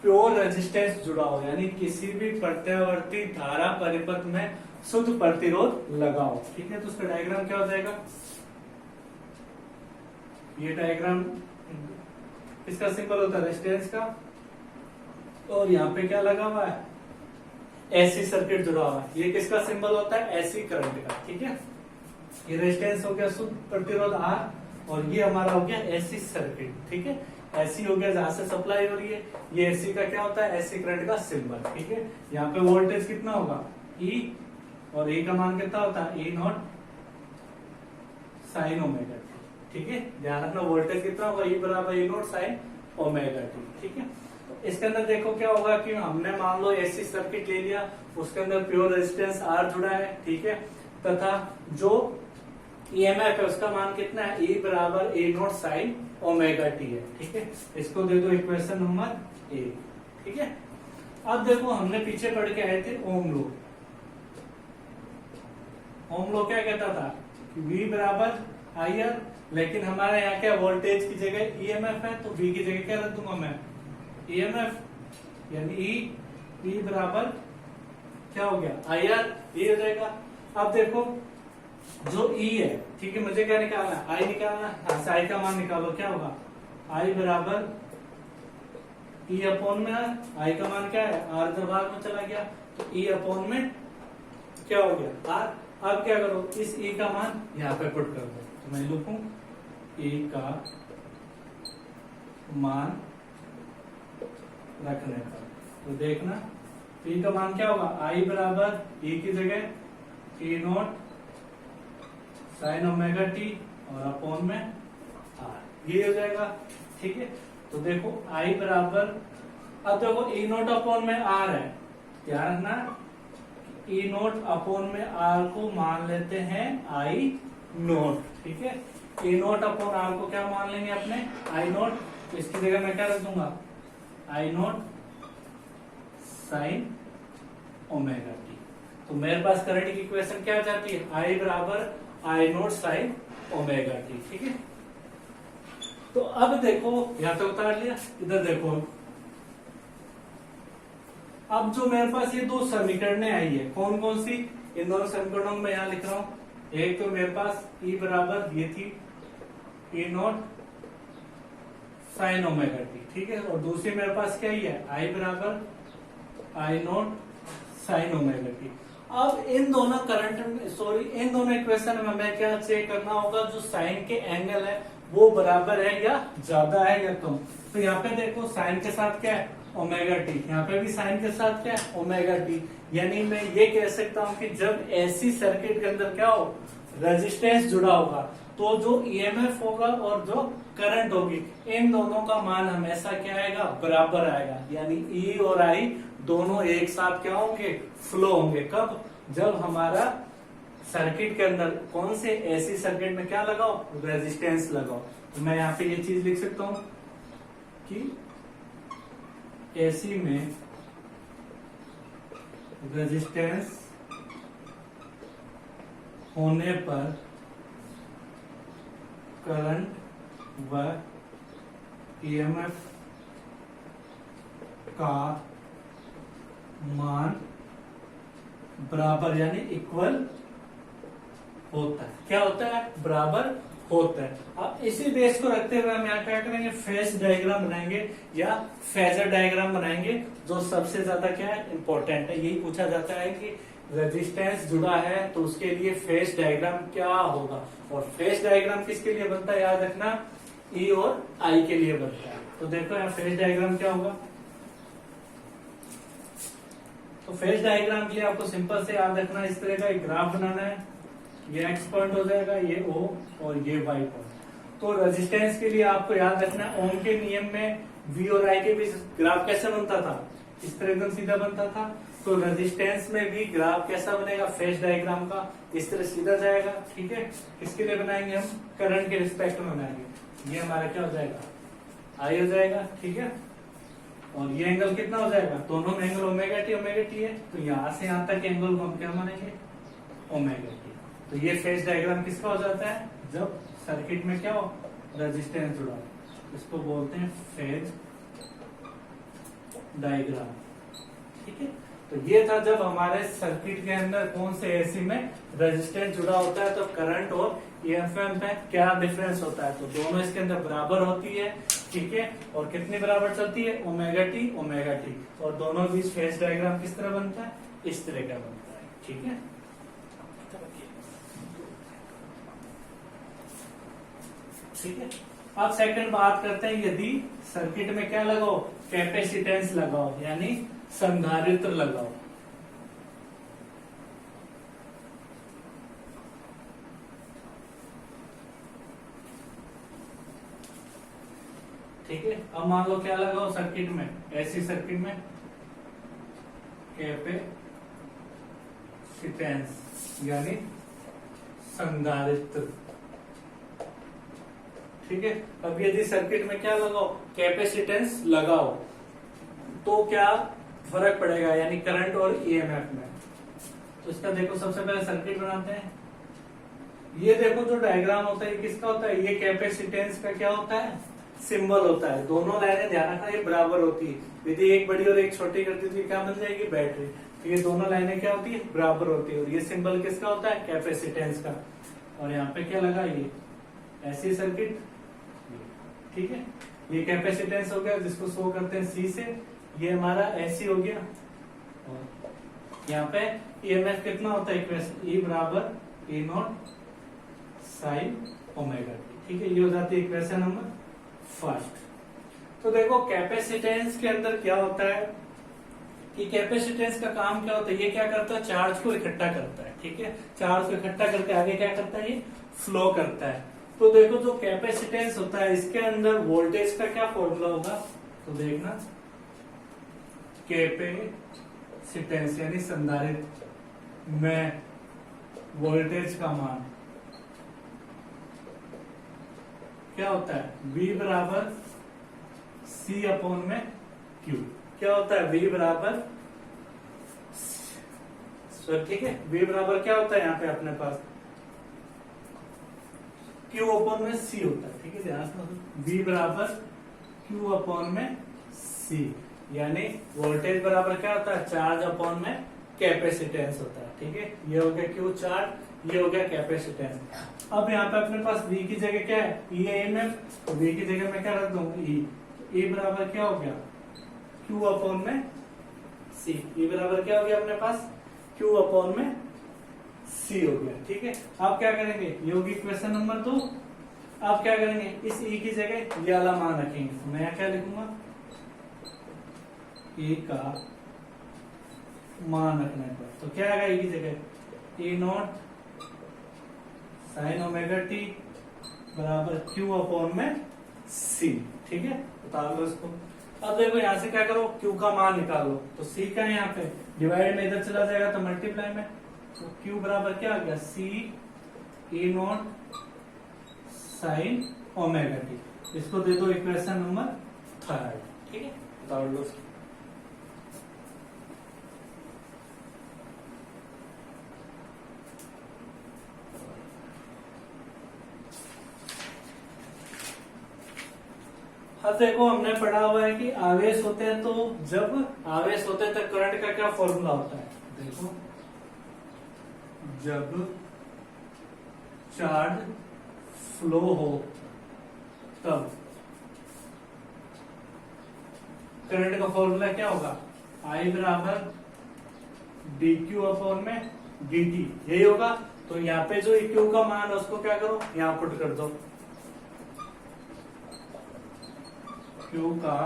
प्योर रेजिस्टेंस जुड़ा हो, यानी किसी भी प्रत्यावर्ती धारा परिपथ में शुद्ध प्रतिरोध लगाओ, ठीक है। तो उसका डायग्राम क्या हो जाएगा, ये डायग्राम इसका सिंबल होता है रेजिस्टेंस का, और यहाँ पे क्या लगा हुआ है, एसी सर्किट जुड़ा हुआ है, ये किसका सिंबल होता है, एसी करंट का, ठीक है। ये रेजिस्टेंस हो गया शुद्ध प्रतिरोध आर, और ये हमारा हो गया एसी सर्किट, ठीक है। एसी हो गया जहां से सप्लाई हो रही है, ये एसी का क्या होता है, एसी करंट का सिंबल, ठीक है। यहाँ पे वोल्टेज कितना होगा, ई, और ए का मान कितना होता है, ई नॉट साइन ओमेगा टी, ठीक है। ध्यान रखना वोल्टेज कितना होगा, ई बराबर ई नॉट साइन ओमेगा टी, ठीक है। तो इसके अंदर देखो क्या होगा कि हमने मान लो एसी सर्किट ले लिया, उसके अंदर प्योर रेजिस्टेंस आर जुड़ा है, ठीक है, तथा जो ईएमएफ है उसका मान कितना है, ई बराबर ए नॉट साइन ओमेगा टी है, ठीक है। इसको दे दो इक्वेशन नंबर ए, ठीक है। अब देखो हमने पीछे पढ़ के आए थे ओम लो। ओम लो क्या कहता था कि V बराबर आई आर, लेकिन हमारे यहाँ क्या वोल्टेज की जगह ईएमएफ है, तो V की जगह क्या रख दूंगा मैं, ईएमएफ, यानी ई बराबर क्या हो गया, आई आर, ये हो जाएगा। अब देखो जो ई है, ठीक है, मुझे क्या निकालना है, आई निकालना है, आई का मान निकालो, क्या होगा, आई बराबर ई अपॉन में आर, आई का मान क्या है, आर जब भाग में चला गया तो ई अपॉन में क्या हो गया, आर। अब क्या करो, इस ई का मान यहाँ पे पुट कर दो, तो मैं लिखूं ई का मान रखने पर, तो देखना ई का मान क्या होगा, आई बराबर ई की जगह ई नॉट साइन ओमेगा टी और अपॉन में आर, ये हो जाएगा, ठीक है। तो देखो आई बराबर, अब देखो ई नोट अपॉन में आर है, ध्यान रखना ई नोट अपॉन में आर को मान लेते हैं आई नोट, ठीक है। ई नोट अपॉन आर को क्या मान लेंगे अपने, आई नोट, तो इसकी जगह मैं क्या रख दूंगा, आई नोट साइन ओमेगा टी। तो मेरे पास करंट की इक्वेशन क्या आ जाती है, आई बराबर आई नोट साइन ओमेगा टी, ठीक है। तो अब देखो यहां पे उतार लिया, इधर देखो, अब जो मेरे पास ये दो समीकरणें आई है, कौन कौन सी, इन दोनों समीकरणों में यहां लिख रहा हूं। एक तो मेरे पास ई बराबर ये थी ई नॉट साइन ओमेगा टी, ठीक है, और दूसरी मेरे पास क्या ही है, आई बराबर I naught sine omega T. अब इन दोनों इन दोनों इक्वेशन में हमें क्या चेक करना होगा, जो साइन के एंगल है वो बराबर है या ज्यादा है या कम। तो यहाँ पे देखो साइन के साथ क्या है, ओमेगा टी, यहाँ पे भी साइन के साथ क्या है, ओमेगा टी। यानी मैं ये कह सकता हूँ कि जब ऐसी सर्किट के अंदर क्या हो, रेजिस्टेंस जुड़ा होगा, तो जो ईएमएफ होगा और जो करंट होगी, इन दोनों का मान हमेशा क्या आएगा, बराबर आएगा। यानी ई और आई दोनों एक साथ क्या होंगे, फ्लो होंगे। कब, जब हमारा सर्किट के अंदर कौन से ऐसी सर्किट में क्या लगाओ, रेजिस्टेंस लगाओ। तो मैं यहाँ पे ये चीज लिख सकता हूं कि एसी में रेजिस्टेंस होने पर करंट व ईएमएफ का मान बराबर यानी इक्वल होता है। क्या होता है, बराबर होता है। अब इसी बेस को रखते हुए हम यहाँ क्या करेंगे, फेज डायग्राम बनाएंगे या फेजर डायग्राम बनाएंगे, जो सबसे ज्यादा क्या है, इंपॉर्टेंट है। यही पूछा जाता है कि रेजिस्टेंस जुड़ा है तो उसके लिए फेज डायग्राम क्या होगा, और फेज डायग्राम किसके लिए बनता है, याद रखना ई और आई के लिए बनता है। तो देखो यहाँ फेज डायग्राम क्या होगा। तो फेज डायग्राम के लिए आपको सिंपल से याद रखना, इस तरह का एक ग्राफ बनाना है, ये एक्स पॉइंट हो जाएगा, ये ओ और ये वाई पॉइंट। तो रेजिस्टेंस के लिए आपको याद रखना, ओम के नियम में वी और आई के बीच ग्राफ कैसे बनता था, इस तरह एकदम सीधा बनता था। तो रेजिस्टेंस में भी ग्राफ कैसा बनेगा, फेज डायग्राम का इस तरह सीधा जाएगा, ठीक है। किसके लिए बनाएंगे हम, करंट के रिस्पेक्ट में बनाएंगे। ये हमारा क्या हो जाएगा, आई हो जाएगा, ठीक है। और ये एंगल कितना हो जाएगा, दोनों में एंगल ओमेगा टी है, तो यहां से यहां तक एंगल को हम क्या मानेंगे, ओमेगा टी। तो ये फेज डायग्राम किसका हो जाता है, जब सर्किट में क्या हो, रेजिस्टेंस जुड़ा हो, इसको बोलते हैं फेज डायग्राम, ठीक है। तो ये था जब हमारे सर्किट के अंदर कौन से एसी में रेजिस्टेंस जुड़ा होता है, तो करंट और ईएमएफ में क्या डिफरेंस होता है। तो दोनों इसके अंदर बराबर होती है, ठीक है। और कितनी बराबर चलती है, ओमेगा टी। और दोनों बीच फेज डायग्राम किस तरह बनता है, इस तरह का बनता है, ठीक है। ठीक है। अब सेकंड बात करते हैं, यदि सर्किट में क्या लगाओ, कैपेसिटेंस लगाओ यानी संधारित्र लगाओ। ठीक है, अब मान लो क्या लगाओ सर्किट में, ऐसी सर्किट में कैपेसिटेंस यानी संधारित्र। ठीक है, अब यदि सर्किट में क्या लगाओ, कैपेसिटेंस लगाओ, तो क्या फर्क पड़ेगा यानी करंट और ईएमएफ में। तो इसका देखो सबसे पहले सर्किट बनाते हैं। ये देखो जो डायग्राम होता है ये किसका होता है, ये कैपेसिटेंस का क्या होता है, सिंबल होता है। दोनों लाइनें ध्यान रखना ये बराबर होती है, यदि एक बड़ी और एक छोटी करती तो क्या बन जाएगी, बैटरी। तो ये दोनों लाइनें क्या होती है, बराबर होती है। और ये सिंबल किसका होता है, कैपेसिटेंस का। और यहाँ पे क्या लगा, ये ऐसी सर्किट। ठीक है, ये कैपेसिटेंस हो गया जिसको शो करते हैं सी से, ये हमारा ऐसी हो गया। और यहाँ पे ईएमएफ कितना होता है, इक्वेशन ई बराबर ए नॉट साइन ओमेगा टी। ठीक है, ये हो जाती है इक्वेशन नंबर फर्स्ट। तो देखो कैपेसिटेंस के अंदर क्या होता है कि कैपेसिटेंस का काम क्या होता है, ये क्या करता है, चार्ज को इकट्ठा करता है। ठीक है, चार्ज को इकट्ठा करके आगे क्या करता है, ये फ्लो करता है। तो देखो जो कैपेसिटेंस होता है इसके अंदर वोल्टेज का क्या फॉर्मूला होगा, तो देखना कैपेसिटेंस यानी संधारित्र में वोल्टेज का मान क्या होता है, V बराबर C अपॉन में Q। क्या होता है, V बराबर, ठीक है, V बराबर क्या होता है यहाँ पे अपने पास Q अपॉन में C होता है। ठीक है, ध्यान से V बराबर Q अपॉन में C यानी वोल्टेज बराबर क्या होता है, चार्ज अपॉन में कैपेसिटेंस होता है। ठीक है, ये हो गया Q चार्ज, ये हो गया कैपेसिटेंस। अब यहाँ पे अपने पास V की जगह क्या है, ईएमएफ, तो V की जगह मैं क्या रख दूं, E। E बराबर क्या हो गया, Q अपॉन में C। E बराबर क्या हो गया अपने पास, Q अपॉन में C हो गया। ठीक है, अब क्या करेंगे, ये होगी इक्वेशन नंबर 2। अब क्या करेंगे, इस E की जगह ये वाला मान रखेंगे। तो मैं क्या लिखूंगा, E का मान रखने पर तो क्या आएगा, E की जगह E not sine omega T बराबर Q अपॉन में C। ठीक है, बता लो इसको। अब देखो यहाँ से क्या करो, Q का मान निकालो। तो C का है यहाँ पे, डिवाइड में इधर चला जाएगा तो मल्टीप्लाई में, तो Q बराबर क्या आ गया, C E not sine omega T. इसको दे दो इक्वेशन नंबर 3। ठीक है, बता लो इसको। अब देखो हमने पढ़ा हुआ है कि आवेश होते हैं, तो जब आवेश होते हैं तो करंट का क्या फॉर्मूला होता है, देखो जब चार्ज फ्लो हो तब करंट का फॉर्मूला क्या होगा, I बराबर dq अपॉन में dt, यही होगा। तो यहाँ पे जो q का मान है उसको क्या करो, यहाँ पुट कर दो, Q का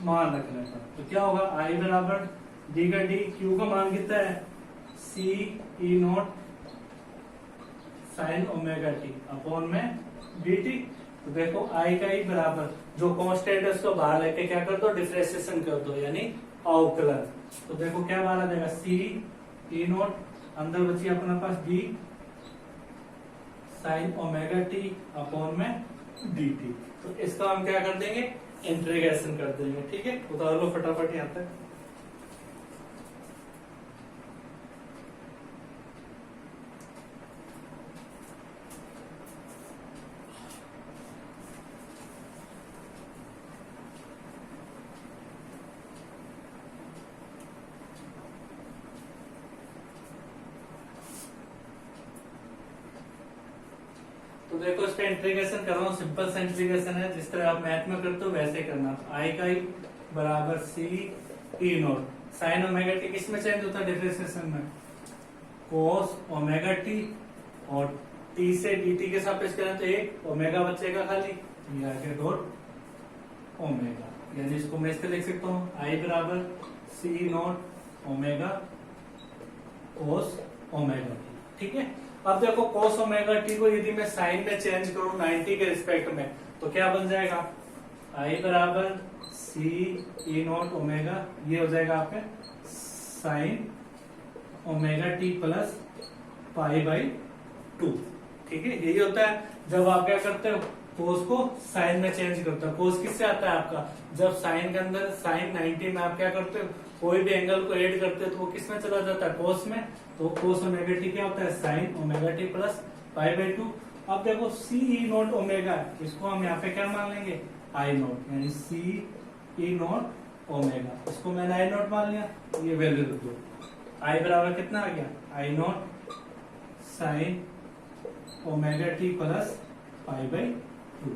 मान रखने पर तो क्या होगा, I बराबर D का D, Q का मान कितना है, C E not sine omega T upon में dt। तो देखो I का I बराबर जो कांस्टेंट है उसको बाहर लेके क्या कर दो, डिफरेंशिएशन कर दो यानी अवकलन। तो देखो क्या बाहर आ जाएगा, C E नॉट, अंदर बची अपने पास D sign omega T upon में dt। तो इसका हम क्या कर देंगे, इंटीग्रेशन कर देंगे। ठीक है, उतार लो फटाफट यहाँ तक। तो देखो इसका इंटीग्रेशन कर रहा हूँ, सिंपल सा इंटीग्रेशन है, जिस तरह आप मैथ में करते हो वैसे करना। तो I का I बराबर C E not sine omega T, किसमें चेंज होता है डिफरेंशिएशन में, cos ओमेगा टी और टी से dt के सापेक्ष करें तो एक ओमेगा बचेगा खाली, ये आ गया डॉट ओमेगा, यानी इसको मैं इससे लिख सकता हूँ आई बराबर C naught omega cos omega t. ठीक है, अब देखो कोस ओमेगा टी को यदि मैं साइन में चेंज करूं 90 के रिस्पेक्ट में तो क्या बन जाएगा, आई बराबर सी ई नॉट ओमेगा, ये हो जाएगा आपके sign omega t plus pi by 2। ठीक है, यही होता है जब आप क्या करते हो, कोस को साइन में चेंज करते हो। कोस किससे आता है आपका, जब साइन के अंदर साइन 90 में आप क्या करते हो, कोई भी एंगल को ऐड करते हो तो वो किस में चला जाता है, कोस में। तो कोस ओमेगा टी क्या होता है, sign omega t plus pi by 2। अब देखो सी ई नॉट ओमेगा, इसको हम यहाँ पे क्या मान लेंगे, आई नॉट, यानी सी ई नॉट ओमेगा, इसको मैंने आई नॉट मान लिया, ये वैल्यू रख दो। आई बराबर कितना आ गया, I naught sine omega t plus pi by 2।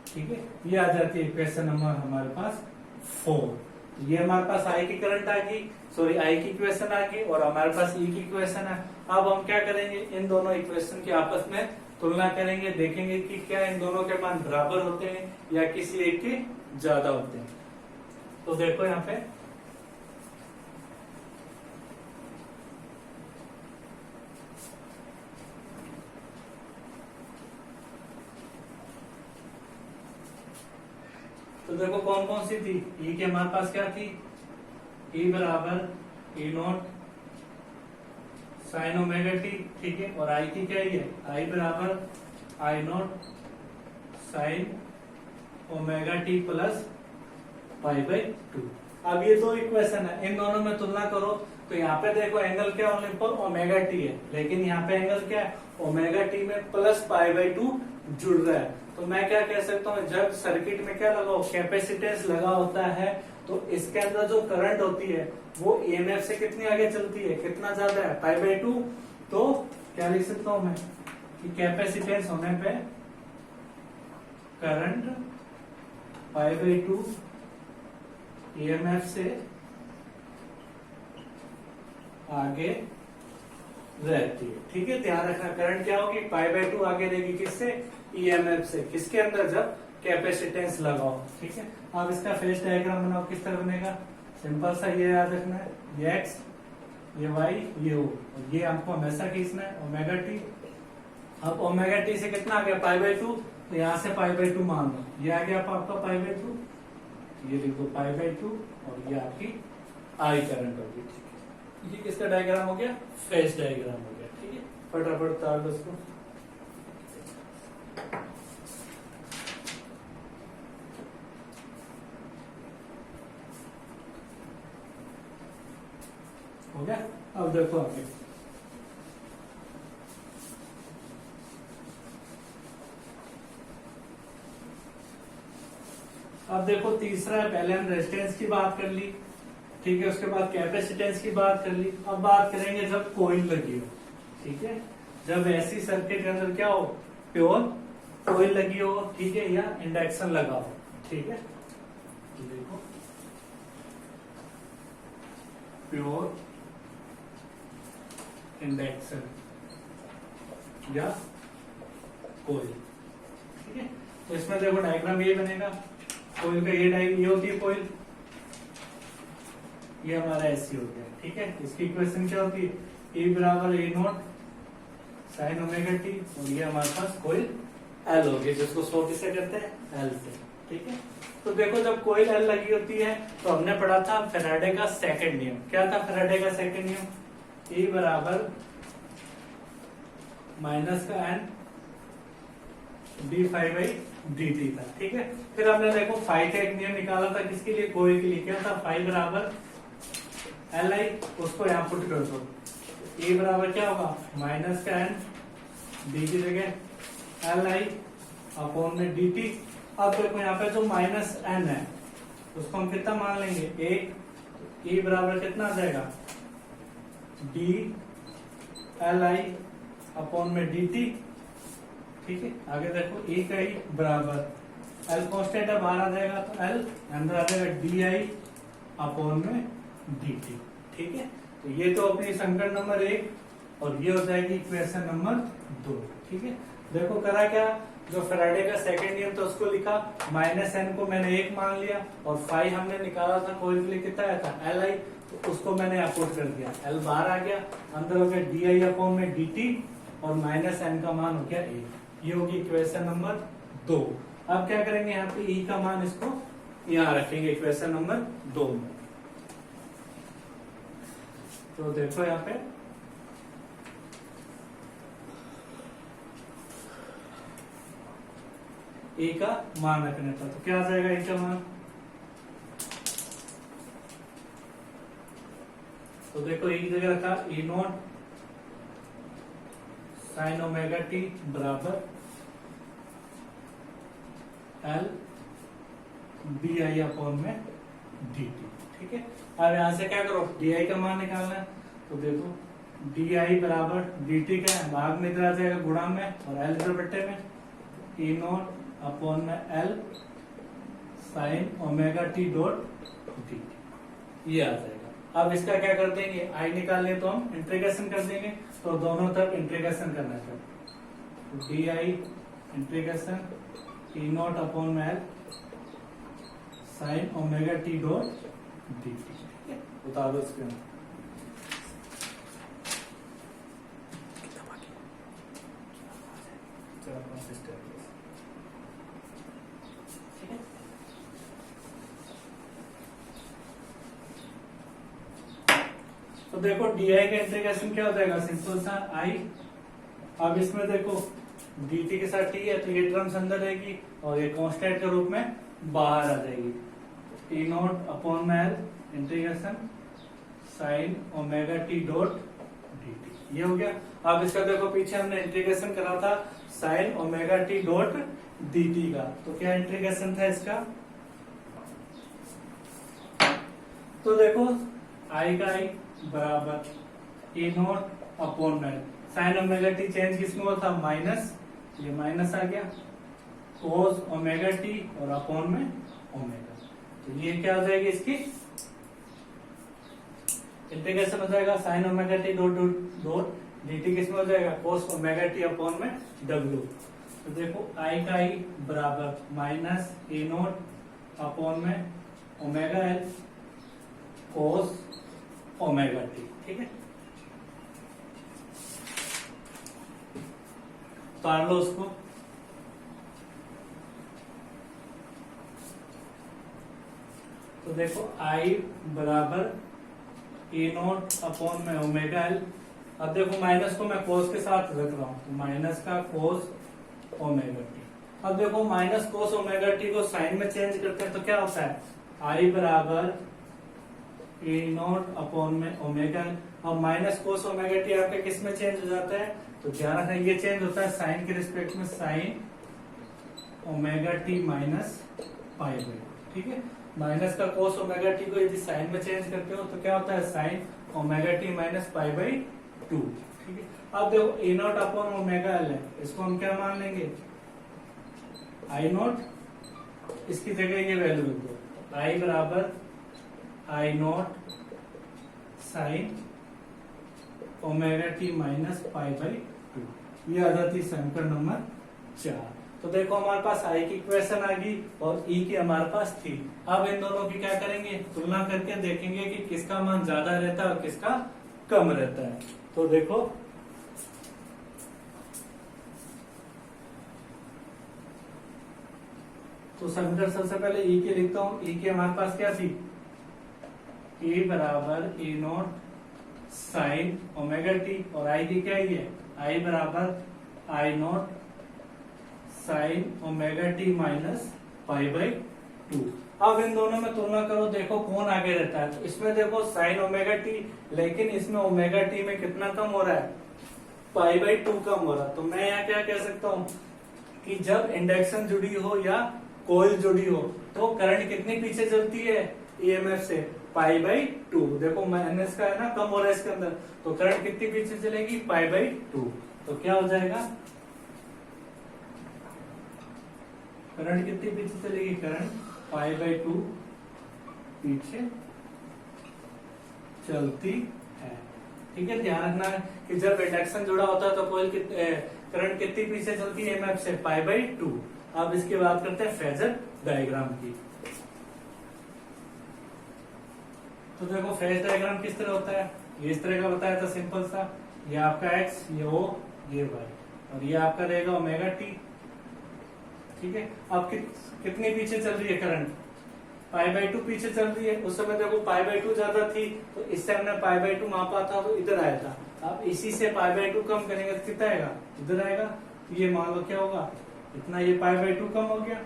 ठीक है, ये आ जाती है इक्वेशन नंबर हमारे पास 4। ये हमारे पास आई की करंट आ गई, सॉरी आई की इक्वेशन आ गई, और हमारे पास ई की इक्वेशन है। अब हम क्या करेंगे, इन दोनों इक्वेशन की आपस में तुलना करेंगे, देखेंगे कि क्या इन दोनों के मान बराबर होते हैं या किसी एक के ज्यादा होते हैं। तो देखो यहाँ पे तो देखो कौन कौन सी थी, ई के हमारे पास क्या थी, ई बराबर ई नॉट साइन ओमेगा टी। ठीक है, और आई की क्या ही है, आई बराबर I naught sine omega t plus pi by 2। अब ये दो इक्वेशन है, इन दोनों में तुलना करो तो यहाँ पे देखो एंगल क्या ओनली पर ओमेगा टी है, लेकिन यहाँ पे एंगल क्या है, ओमेगा टी में प्लस पाई बाई 2 जुड़ रहा है। तो मैं क्या कह सकता हूँ, जब सर्किट में क्या लगा, कैपेसिटेंस लगा होता है, तो इसके अंदर जो करंट होती है वो ईएमएफ से कितनी आगे चलती है, कितना ज्यादा है, पाई बाई 2। तो क्या लिख सकता हूं मैं कि कैपेसिटेंस होने पे करंट पाई बाई 2 ईएमएफ से आगे रहती है। ठीक है, ध्यान रखना, करंट क्या होगी, पाई बाई 2 आगे रहेगी किससे, ईएमएफ से, किसके अंदर, जब कैपेसिटेंस लगाओ। ठीक है, अब इसका फेज डायग्राम बनाओ, किस तरह बनेगा, सिंपल सा ये याद रखना है, ये एक्स, ये वाई, ये ओ, ये हमको हमेशा खींचना है ओमेगा टी। अब ओमेगा टी से कितना आ गया, पाई बाई 2, तो यहाँ से पाई बाई 2 मान लो, ये आ गया आपका पाई बाई 2, ये लिखो पाई बाई 2, और ये आपकी आई करंट होगी। ठीक है, ये किसका डायग्राम हो गया, फेज डायग्राम हो गया। ठीक है, फटाफट उतार दो इसको। हो गया, अब देखो आगे, अब देखो तीसरा है, पहले हम रेजिस्टेंस की बात कर ली, ठीक है, उसके बाद कैपेसिटेंस की बात कर ली। अब बात करेंगे जब कोईल लगी हो। ठीक है, जब ऐसी सर्किट के अंदर क्या हो, प्योर कोईल लगी हो, ठीक है, या इंडक्शन लगा हो। ठीक है, देखो प्योर इंडक्शन या कोईल। ठीक है, तो इसमें देखो डायग्राम ये बनेगा, कोईल का ये होती है कोईल, ये हमारा ऐसी हो गया। ठीक है, इसकी इक्वेशन क्या होती है, ए बराबर ए नॉट साइन ओमेगा टी, और ये हमारे पास कोईल एल हो गया, जिसको शॉर्ट से करते हैं एल से। ठीक है, तो देखो जब कोईल एल लगी होती है तो हमने पढ़ा था फैराडे का सेकंड नियम। क्या था फैराडे का सेकंड नियम, E बराबर माइनस का N D phi by D T था। ठीक है, फिर हमने देखो फाइव का एक नियम निकाला था, किसके लिए, कोईल के लिए। क्या था, फाइव बराबर एल आई, उसको यहाँ पुट कर दो, E बराबर क्या होगा, माइनस का एन डी की जगह एल आई अपॉन में डी टी। अब देखो यहाँ पे जो माइनस एन है उसको हम कितना मान लेंगे, एक, E बराबर कितना आ जाएगा, डी एल आई अपॉन में डी टी। ठीक है, आगे देखो E का ही बराबर एल कॉन्स्टेंट है, बाहर आ जाएगा तो एल अंदर आ जाएगा डी आई अपॉन में डी टी। ठीक है, तो ये तो अपनी समीकरण नंबर 1 और ये हो जाएगी इक्वेशन नंबर 2। ठीक है, देखो करा क्या, जो फैराडे का सेकंड नियम था उसको लिखा, -n को मैंने 1 मान लिया और फाई हमने निकाला था, कोई के लिए कितना आया था Li, तो उसको मैंने अपोर्ट कर दिया, L बाहर आ गया, अंदर हो गया di/dt और -n का मान हो गया 1। ये होगी इक्वेशन नंबर 2। अब क्या करेंगे, यहाँ पे E का मान इसको यहाँ रखेंगे इक्वेशन नंबर 2 में। तो देखो यहाँ पे ए का मान रखने था, तो क्या आ जाएगा ए का मान, तो देखो एक जगह रखा E0 sin ओमेगा टी बराबर L di/dt। ठीक है, अब यहां से क्या करो, di का मान निकालना है, तो देखो di बराबर dt का है, भाग में इधर आ जाएगा गुणा में और L इधर बट्टे में, E0 अपॉन में L sin omega t dot dt, ये आ जाएगा। अब इसका क्या कर देंगे, I निकालने तो हम इंटीग्रेशन कर देंगे, तो दोनों तरफ इंटीग्रेशन करना चाहिए, di इंटीग्रेशन E0 अपॉन में L sin omega t dot dt। बता दो इसके अंदर तो देखो डी आई का इंटीग्रेशन क्या हो जाएगा, सिंपल सा आई। अब इसमें देखो dt के साथ t है तो ये टर्म्स अंदर रहेगी और ये कांस्टेंट के रूप में बाहर आ जाएगी, E0 अपॉन में L integration sign omega t dot dt, ये हो गया। अब इसका देखो पीछे हमने इंटीग्रेशन करा था sign omega t dot dt का, तो क्या इंटीग्रेशन था इसका, तो देखो आई का आई बराबर E0 अपॉन में साइन ओमेगा टी चेंज किसमें हुआ था, माइनस, ये माइनस आ गया, कोस ओमेगा टी और अपॉन में ओमेगा, तो ये क्या हो जाएगी इसकी इंटीग्रेशन हो जाएगा sign omega t dot dot dt किसमें हो जाएगा, कोस ओमेगा टी अपॉन में w। तो देखो आई का आई बराबर माइनस E0 अपॉन में omega L cos omega t. ठीक है, उतार लो उसको, तो देखो I बराबर E0 अपॉन में ओमेगा एल। अब देखो माइनस को मैं कोस के साथ रख रहा हूं, तो माइनस का कोस ओमेगा टी। अब देखो माइनस कोस ओमेगा टी को साइन में चेंज करते हैं तो क्या होता है, I बराबर E0 अपॉन में ओमेगा एल। अब माइनस कोस ओमेगा टी आपके किस में चेंज हो जाता है, तो ध्यान रखना ये चेंज होता है साइन के रिस्पेक्ट में, sign omega t minus pi by. ठीक है, माइनस का कोस ओमेगा टी को यदि साइन में चेंज करते हो तो क्या होता है, sign omega t minus pi by 2। ठीक है, अब देखो E0 अपॉन ओमेगा एल है, इसको हम क्या मान लेंगे, I0, इसकी जगह ये वैल्यू लिख दो, I बराबर I0 sign omega t minus pi by 2, ये आ जाती समीकरण नंबर 4। तो देखो हमारे पास आई की इक्वेशन आ गई और ई की हमारे पास थी। अब इन दोनों की क्या करेंगे, तुलना करके देखेंगे कि किसका मान ज्यादा रहता है और किसका कम रहता है। तो देखो तो समीकरण सबसे पहले ई की लिखता हूं, ई की हमारे पास क्या थी, ई बराबर E0 साइन ओमेगा टी और आई की क्या है, आई बराबर I0 sign omega t minus pi by 2। अब इन दोनों में तुलना करो, देखो कौन आगे रहता है, तो इसमें देखो साइन ओमेगा टी, लेकिन इसमें ओमेगा टी में कितना कम हो रहा है, पाई बाई 2 कम हो रहा है। तो मैं यहाँ क्या कह सकता हूँ कि जब इंडक्शन जुड़ी हो या कोयल जुड़ी हो तो करंट कितनी पीछे चलती है ईएमएफ से, पाई बाई 2। देखो माइनस का है ना, कम हो रहा है इसके अंदर, तो करंट कितनी पीछे चलेगी, पाई बाई 2। तो क्या हो जाएगा, करंट कितनी पीछे चलेगी, करंट पाई बाई 2 पीछे चलती है। ठीक है, ध्यान रखना है कि जब इंडक्शन जुड़ा होता है तो कोयल करंट कितनी पीछे चलती है एमएफ से, π/2। अब इसकी बात करते हैं फेजर डायग्राम की। तो देखो फेज डायग्राम किस तरह होता है, ये इस तरह का बताया था सिंपल सा, ये आपका x, ये O, ये y, और ये आपका रहेगा ओमेगा t। ठीक है, अब कितनी पीछे चल रही है करंट, π/2 पीछे चल रही है। उस समय देखो π/2 ज्यादा थी तो इससे हमने π/2 मापा था तो इधर आया था। अब इसी से π/2 कम करेंगे तो कितना आएगा, इधर आएगा। तो ये मान लो क्या होगा, इतना ये π/2 कम हो गया,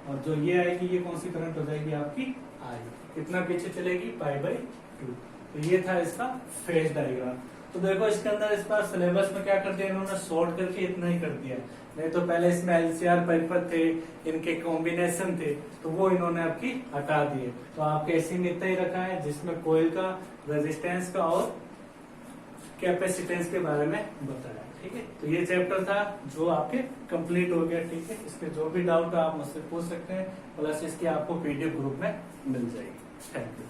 और जो ये आएगी ये कौन सी करंट हो जाएगी आपकी I। कितना पीछे चलेगी, π/2। तो ये था इसका फेज डायग्राम। तो देखो इसके अंदर इस बार सिलेबस में क्या कर दिया इन्होंने, शॉर्ट करके इतना ही कर दिया, नहीं तो पहले इसमें LCR परिपथ थे, इनके कॉम्बिनेशन थे, तो वो इन्होंने आपकी हटा दिए। तो आपके ऐसे में इतना ही रखा है जिसमें कोयल का, रेजिस्टेंस का और कैपेसिटेंस के बारे में बताया। ठीक है, तो ये चैप्टर था जो आपके कंप्लीट हो गया। ठीक है, इसके जो भी डाउट है आप मुझसे पूछ सकते हैं, प्लस इसके आपको PDF ग्रुप में मिल जाएगी। Thank you.